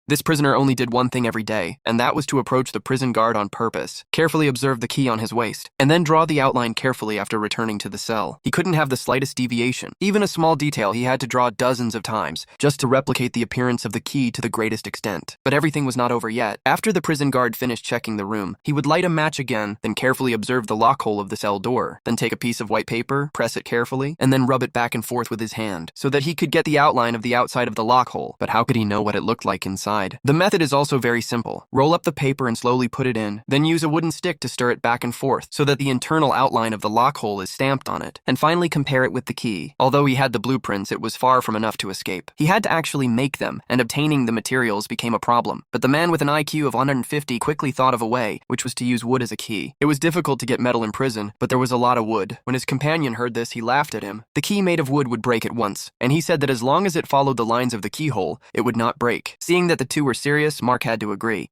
This prisoner only did one thing every day, and that was to approach the prison guard on purpose, carefully observe the key on his waist, and then draw the outline carefully after returning to the cell. He couldn't have the slightest deviation. Even a small detail he had to draw dozens of times, just to replicate the appearance of the key to the greatest extent. But everything was not over yet. After the prison guard finished checking the room, he would light a match again, then carefully observe the lock hole of the cell door, then take a piece of white paper, press it carefully, and then rub it back and forth with his hand, so that he could get the outline of the outside of the lock hole. But how could he know what it looked like inside? The method is also very simple. Roll up the paper and slowly put it in, then use a wooden stick to stir it back and forth so that the internal outline of the lock hole is stamped on it, and finally compare it with the key. Although he had the blueprints, it was far from enough to escape. He had to actually make them, and obtaining the materials became a problem. But the man with an IQ of 150 quickly thought of a way, which was to use wood as a key. It was difficult to get metal in prison, but there was a lot of wood. When his companion heard this, he laughed at him. The key made of wood would break at once, and he said that as long as it followed the lines of the keyhole, it would not break. Seeing that the two were serious, Mark had to agree.